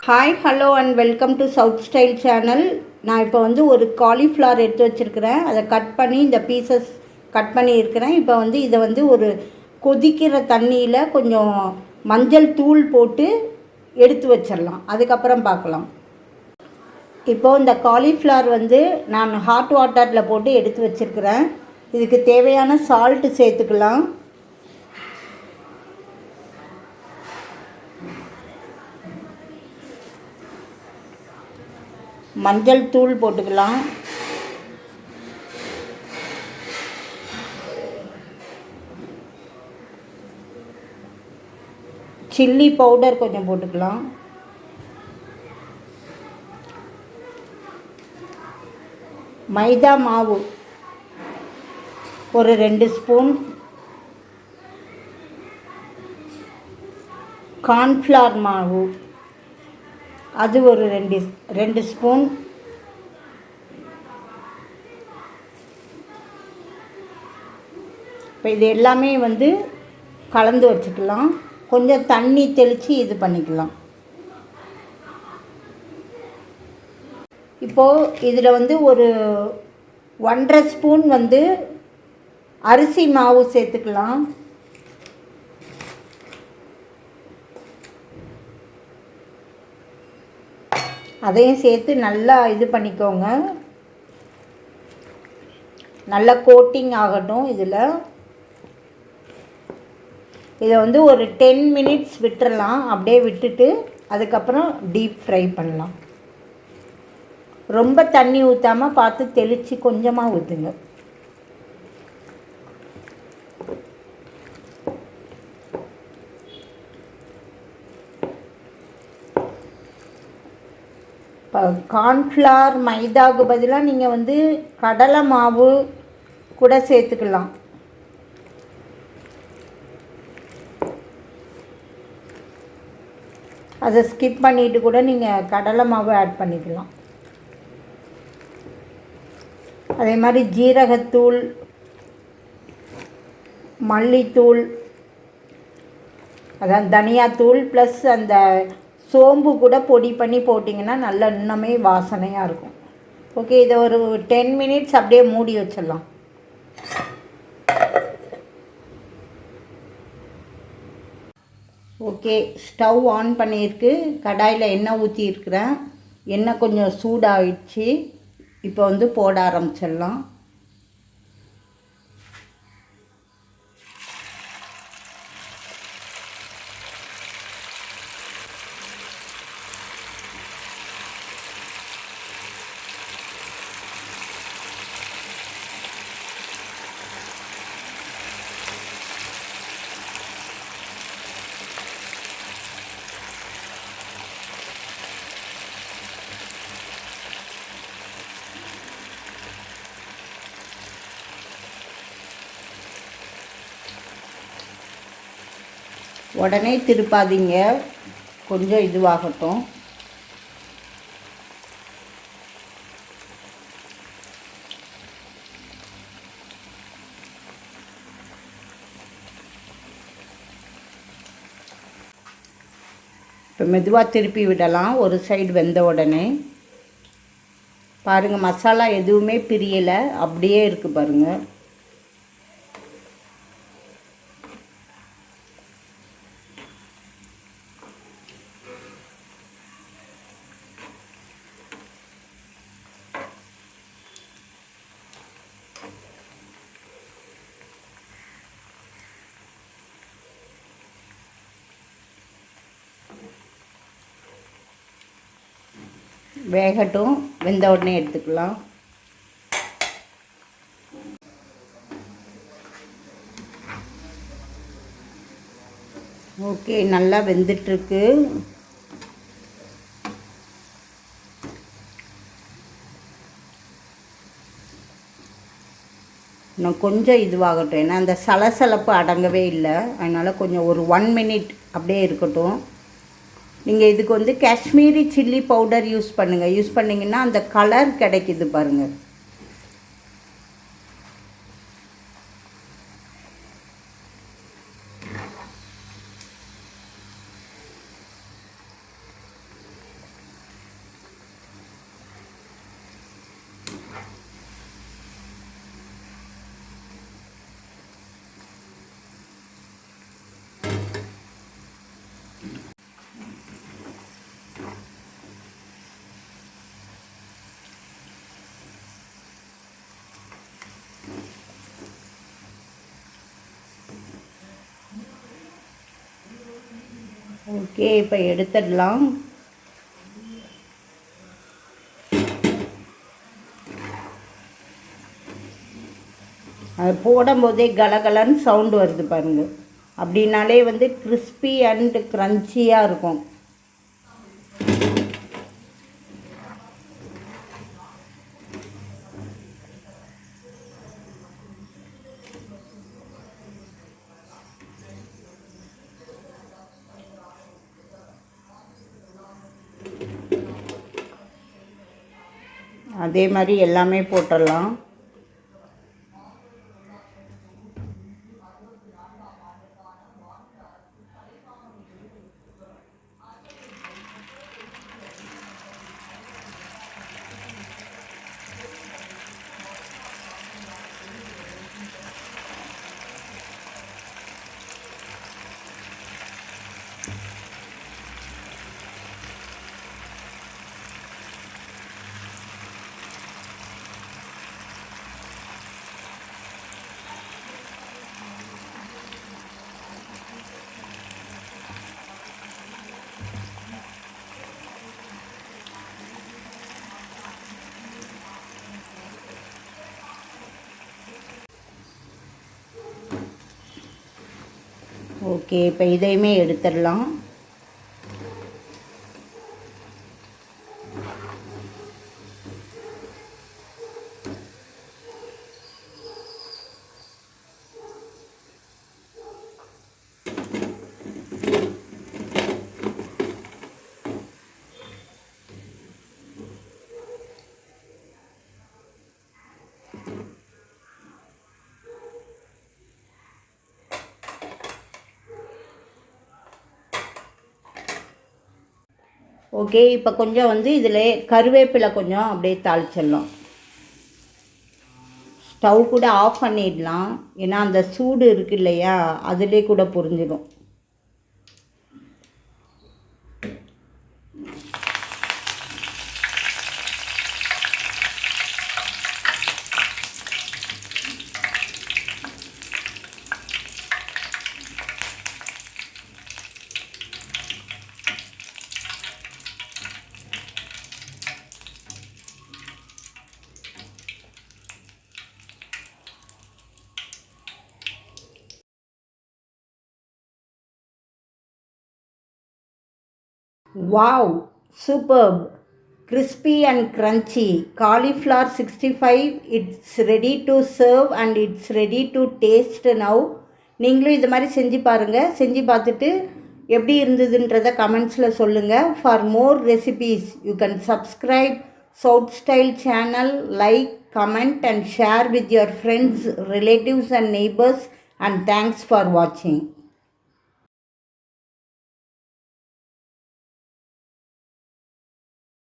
Hi hello and welcome to south style channel. நான் இப்போ வந்து ஒரு காலிஃப்ளவர் எடுத்து வச்சுருக்கிறேன். அதை கட் பண்ணி இந்த பீசஸ் கட் பண்ணியிருக்கிறேன். இப்போ வந்து இதை வந்து ஒரு கொதிக்கிற தண்ணியில் கொஞ்சம் மஞ்சள் தூள் போட்டு எடுத்து வச்சிடலாம். அதுக்கப்புறம் பார்க்கலாம். இப்போது இந்த காலிஃப்ளவர் வந்து நான் ஹாட் வாட்டரில் போட்டு எடுத்து வச்சுருக்கிறேன். இதுக்கு தேவையான சால்ட்டு சேர்த்துக்கலாம். மஞ்சள் தூள் போட்டுக்கலாம். சில்லி பவுடர் கொஞ்சம் போட்டுக்கலாம். மைதா மாவு ஒரு 2 ஸ்பூன். கார்ன்ஃப்ளவர் மாவு அது ஒரு 2 ஸ்பூன். இப்போ இது எல்லாமே வந்து கலந்து வச்சுக்கலாம். கொஞ்சம் தண்ணி தெளித்து இது பண்ணிக்கலாம். இப்போது இதில் வந்து ஒரு 1.5 ஸ்பூன் வந்து அரிசி மாவு சேர்த்துக்கலாம். அதையும் சேர்த்து நல்லா இது பண்ணிக்கோங்க. நல்லா கோட்டிங் ஆகட்டும். இதை வந்து ஒரு 10 மினிட்ஸ் விட்டுறலாம். அப்படியே விட்டுட்டு அதுக்கப்புறம் டீப் ஃப்ரை பண்ணலாம். ரொம்ப தண்ணி ஊற்றாமல் பார்த்து தெளித்து கொஞ்சமாக ஊற்றுங்க. கார்ன்ஃப்ளவர் மைதாவுக்கு பதிலாக நீங்கள் வந்து கடலை மாவு கூட சேர்த்துக்கலாம். அதை ஸ்கிப் பண்ணிவிட்டு கூட நீங்கள் கடலை மாவு ஆட் பண்ணிக்கலாம். அதே மாதிரி ஜீரகத்தூள், மல்லித்தூள், அதான் தனியாத்தூள் ப்ளஸ் அந்த சோம்பு கூட பொடி பண்ணி போட்டிங்கன்னா நல்லா இன்னமே வாசனையாக இருக்கும். ஓகே, இதை ஒரு 10 மினிட்ஸ் அப்படியே மூடி வச்சிடலாம். ஓகே, ஸ்டவ் ஆன் பண்ணியிருக்கு. கடாயில் எண்ணெய் ஊற்றியிருக்கிறேன். எண்ணெய் கொஞ்சம் சூடாகிடுச்சு. இப்போ வந்து போட ஆரம்பிச்சிடலாம். உடனே திருப்பாதீங்க, கொஞ்சம் இதுவாகட்டும். இப்போ மெதுவாக திருப்பி விடலாம். ஒரு சைடு வெந்த உடனே பாருங்கள், மசாலா எதுவுமே பிரியலை, அப்படியே இருக்குது பாருங்கள். வேகட்டும், வெந்த உடனே எடுத்துக்கலாம். ஓகே, நல்லா வெந்துட்டுருக்கு. இன்னும் கொஞ்சம் இதுவாகட்டும். ஏன்னா அந்த சலசலப்பு அடங்கவே இல்லை. அதனால் கொஞ்சம் ஒரு 1 மினிட் அப்படியே இருக்கட்டும். நீங்கள் இதுக்கு வந்து காஷ்மீரி சில்லி பவுடர் யூஸ் பண்ணுங்கள். யூஸ் பண்ணிங்கன்னா அந்த கலர் கிடைக்குது பாருங்கள். ஓகே, இப்போ எடுத்துடலாம். அது போடும்போதே கலகலன்னு சவுண்டு வருது பாருங்கள். அப்படின்னாலே வந்து கிறிஸ்பி அண்ட் க்ரன்ச்சியாக இருக்கும். அதே மாதிரி எல்லாமே போட்டுடலாம். ஓகே, இப்போ இதையுமே எடுத்துடலாம். ஓகே, இப்போ கொஞ்சம் வந்து இதில் கருவேப்பிலை கொஞ்சம் அப்படியே தாளிச்சிடலாம். ஸ்டவ் கூட ஆஃப் பண்ணிடலாம், ஏன்னா அந்த சூடு இருக்குது இல்லையா, அதிலே கூட புரிஞ்சிடும். Wow, superb! Crispy and crunchy cauliflower 65. It's ready to serve and it's ready to taste now. நீங்களும் இது மாதிரி செஞ்சு பாருங்கள். செஞ்சு பார்த்துட்டு எப்படி இருந்ததுன்றதை கமெண்ட்ஸில் சொல்லுங்கள். For more recipes you can subscribe south style channel. Like, comment and share with your friends, relatives and neighbors, and thanks for watching.